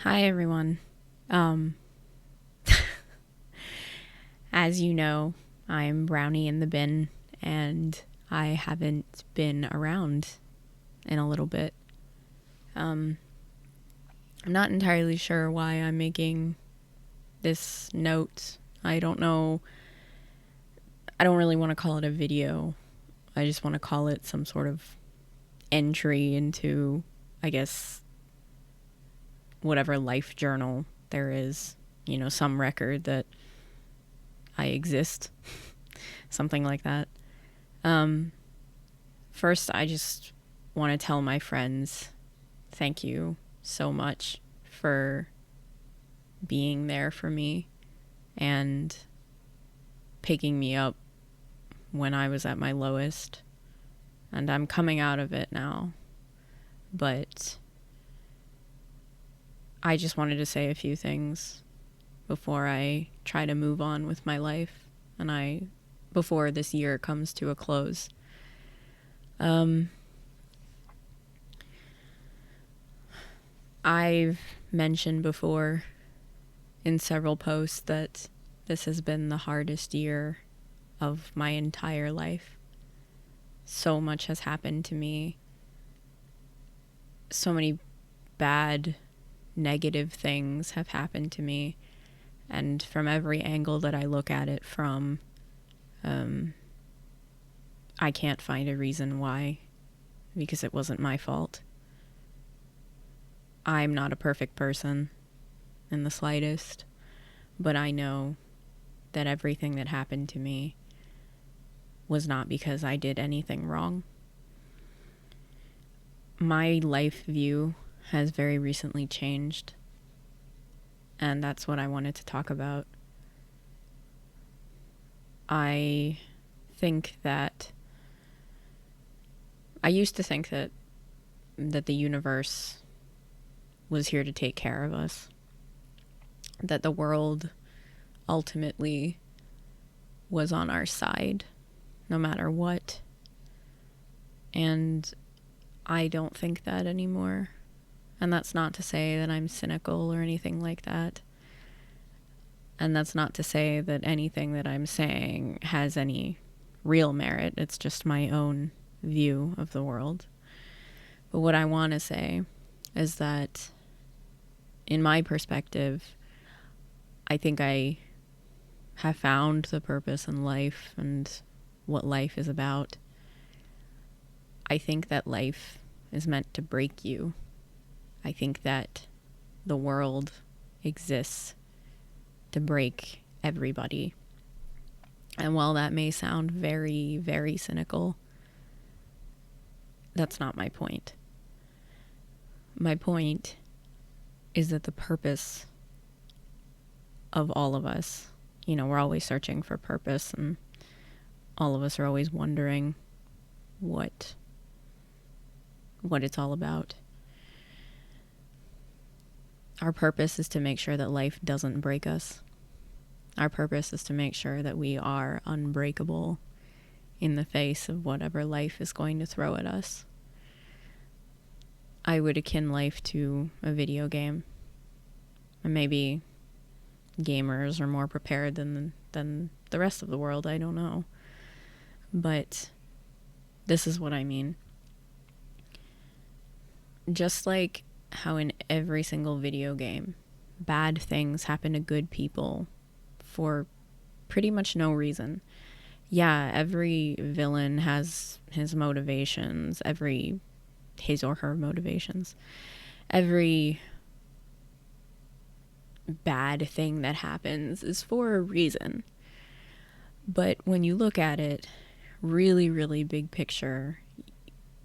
Hi, everyone. Um, as you know, I'm Brownie in the bin, and I haven't been around in a little bit. I'm not entirely sure why I'm making this note. I don't know. I don't really want to call it a video. I just want to call it some sort of entry into, I guess, whatever life journal there is. Some record that I exist. Something like that. Um, First, I just want to tell my friends thank you so much for being there for me and picking me up when I was at my lowest. And I'm coming out of it now. But I just wanted to say a few things before I try to move on with my life before this year comes to a close. I've mentioned before in several posts that this has been the hardest year of my entire life. So much has happened to me. So many bad, negative things have happened to me. And from every angle that I look at it from, I can't find a reason why, because it wasn't my fault. I'm not a perfect person in the slightest, but I know that everything that happened to me was not because I did anything wrong. My life view has very recently changed, and that's what I wanted to talk about. I used to think that the universe was here to take care of us, that the world ultimately was on our side no matter what. And I don't think that anymore. And that's not to say that I'm cynical or anything like that. And that's not to say that anything that I'm saying has any real merit. It's just my own view of the world. But what I want to say is that, in my perspective, I think I have found the purpose in life and what life is about. I think that life is meant to break you. I think that the world exists to break everybody. And while that may sound very, very cynical, that's not my point. My point is that the purpose of all of us, we're always searching for purpose, and all of us are always wondering what it's all about. Our purpose is to make sure that life doesn't break us. Our purpose is to make sure that we are unbreakable in the face of whatever life is going to throw at us. I would akin life to a video game. And maybe gamers are more prepared than the rest of the world, I don't know. But this is what I mean. Just like how in every single video game, bad things happen to good people for pretty much no reason. Yeah, every villain has his motivations, his or her motivations. Every bad thing that happens is for a reason. But when you look at it, really, really big picture,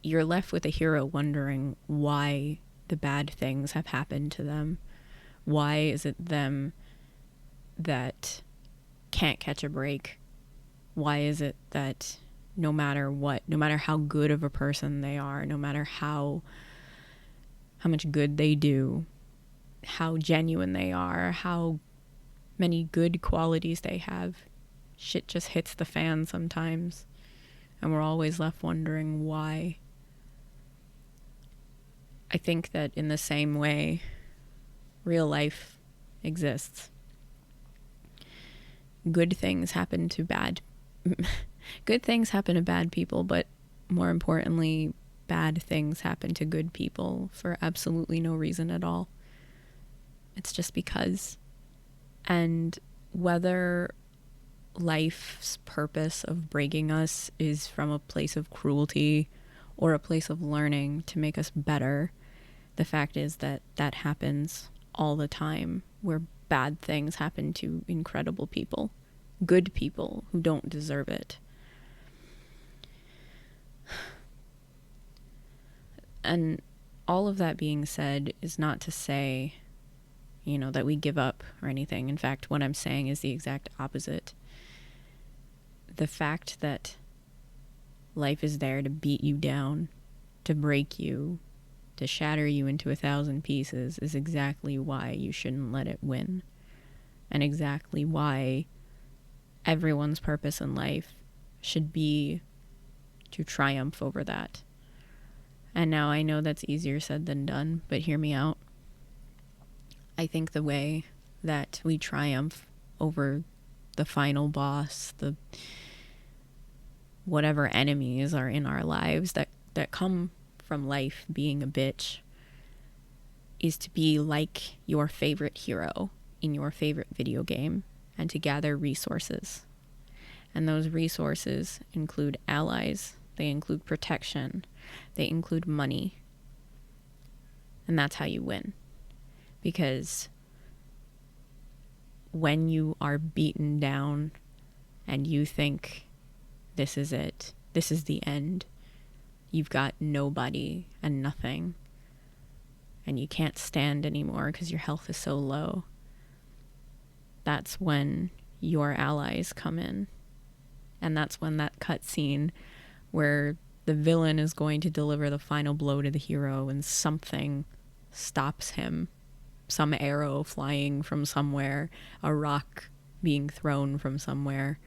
you're left with a hero wondering why the bad things have happened to them. Why is it them that can't catch a break? Why is it that no matter what, no matter how good of a person they are, no matter how much good they do, how genuine they are, how many good qualities they have, shit just hits the fan sometimes, and we're always left wondering why. I think that in the same way, Real life exists. Good things happen to bad good things happen to bad people, but more importantly, bad things happen to good people for absolutely no reason at all. It's just because. And whether life's purpose of breaking us is from a place of cruelty or a place of learning to make us better, the fact is that that happens all the time, where bad things happen to incredible people, good people who don't deserve it. And all of that being said is not to say, that we give up or anything. In fact, what I'm saying is the exact opposite. The fact that life is there to beat you down, to break you, to shatter you into 1,000 pieces is exactly why you shouldn't let it win. And exactly why everyone's purpose in life should be to triumph over that. And now I know that's easier said than done, but hear me out. I think the way that we triumph over the final boss, the whatever enemies are in our lives that come from life being a bitch, is to be like your favorite hero in your favorite video game and to gather resources. And those resources include allies, they include protection, they include money. And that's how you win. Because when you are beaten down and you think this is it, this is the end, you've got nobody and nothing, and you can't stand anymore because your health is so low, that's when your allies come in. And that's when that cutscene where the villain is going to deliver the final blow to the hero and something stops him. Some arrow flying from somewhere, a rock being thrown from somewhere,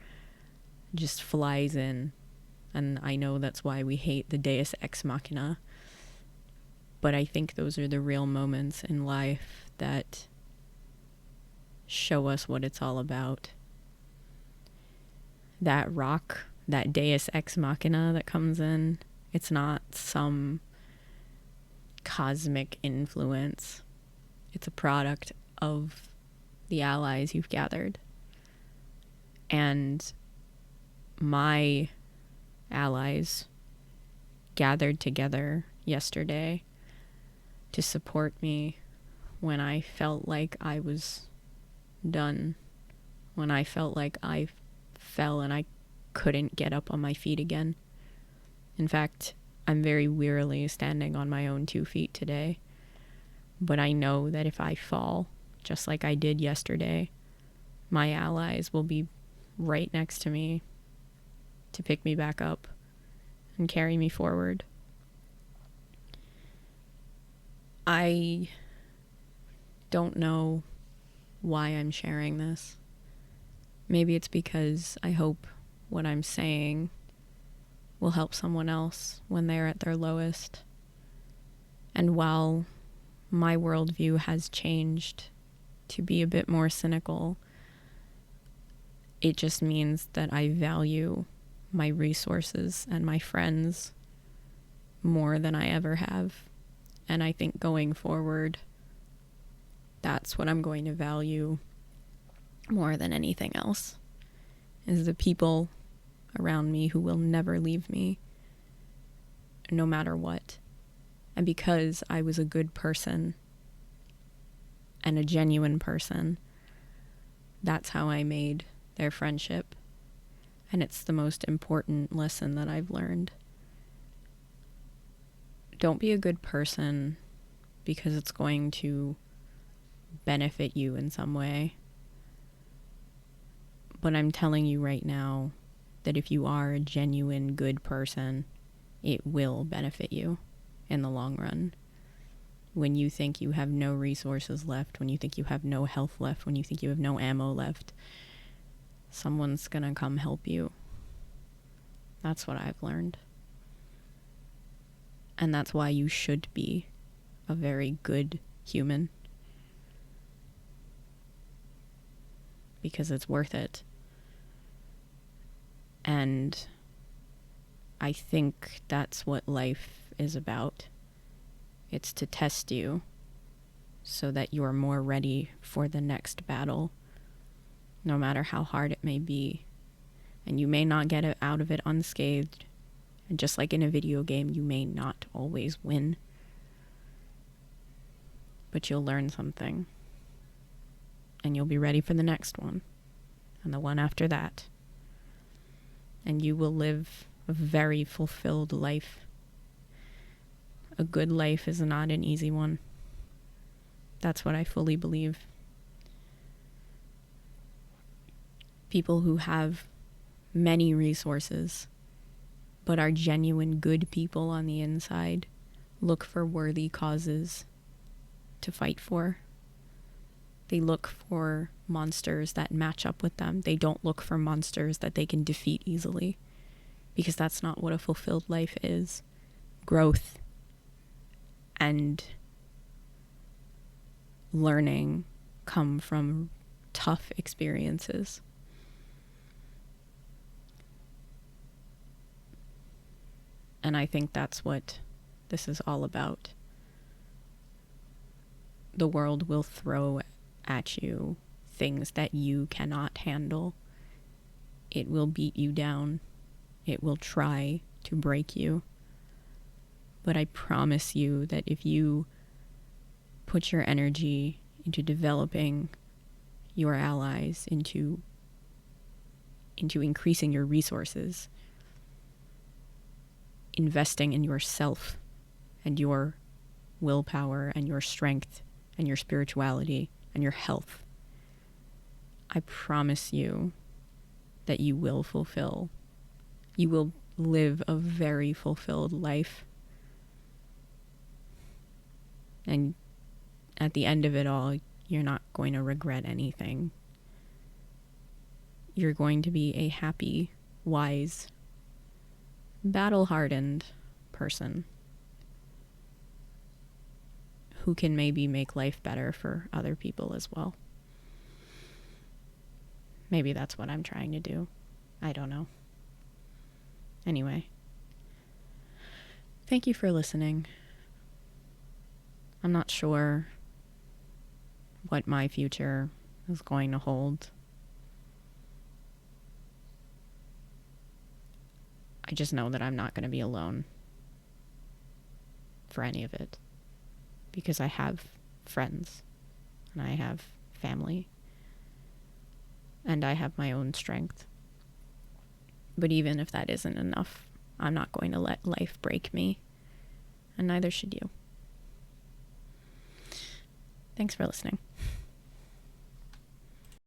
just flies in. And I know that's why we hate the Deus Ex Machina. But I think those are the real moments in life that show us what it's all about. That rock, that Deus Ex Machina that comes in, it's not some cosmic influence. It's a product of the allies you've gathered. And my allies gathered together yesterday to support me when I felt like I was done, when I felt like I fell and I couldn't get up on my feet again. In fact, I'm very wearily standing on my own 2 feet today. But I know that if I fall, just like I did yesterday, my allies will be right next to me to pick me back up and carry me forward. I don't know why I'm sharing this. Maybe it's because I hope what I'm saying will help someone else when they're at their lowest. And while my worldview has changed to be a bit more cynical, it just means that I value my resources and my friends more than I ever have. And I think going forward, that's what I'm going to value more than anything else, is the people around me who will never leave me, no matter what. And because I was a good person and a genuine person, that's how I made their friendship. And it's the most important lesson that I've learned. Don't be a good person because it's going to benefit you in some way. But I'm telling you right now that if you are a genuine good person, it will benefit you in the long run. When you think you have no resources left, when you think you have no health left, when you think you have no ammo left, someone's gonna come help you. That's what I've learned. And that's why you should be a very good human. because it's worth it. And I think that's what life is about. It's to test you so that you are more ready for the next battle, no matter how hard it may be. And you may not get out of it unscathed. And just like in a video game, you may not always win. But you'll learn something. And you'll be ready for the next one. And the one after that. And you will live a very fulfilled life. A good life is not an easy one. That's what I fully believe. People who have many resources, but are genuine good people on the inside, look for worthy causes to fight for. They look for monsters that match up with them. They don't look for monsters that they can defeat easily, because that's not what a fulfilled life is. Growth and learning come from tough experiences. And I think that's what this is all about. The world will throw at you things that you cannot handle. It will beat you down. It will try to break you. But I promise you that if you put your energy into developing your allies, into increasing your resources, investing in yourself and your willpower and your strength and your spirituality and your health, I promise you that you will live a very fulfilled life. And at the end of it all, you're not going to regret anything. You're going to be a happy, wise, battle-hardened person who can maybe make life better for other people as well. Maybe that's what I'm trying to do. I don't know. Anyway, thank you for listening. I'm not sure what my future is going to hold. I just know that I'm not going to be alone for any of it, because I have friends and I have family and I have my own strength. But even if that isn't enough, I'm not going to let life break me, and neither should you. Thanks for listening.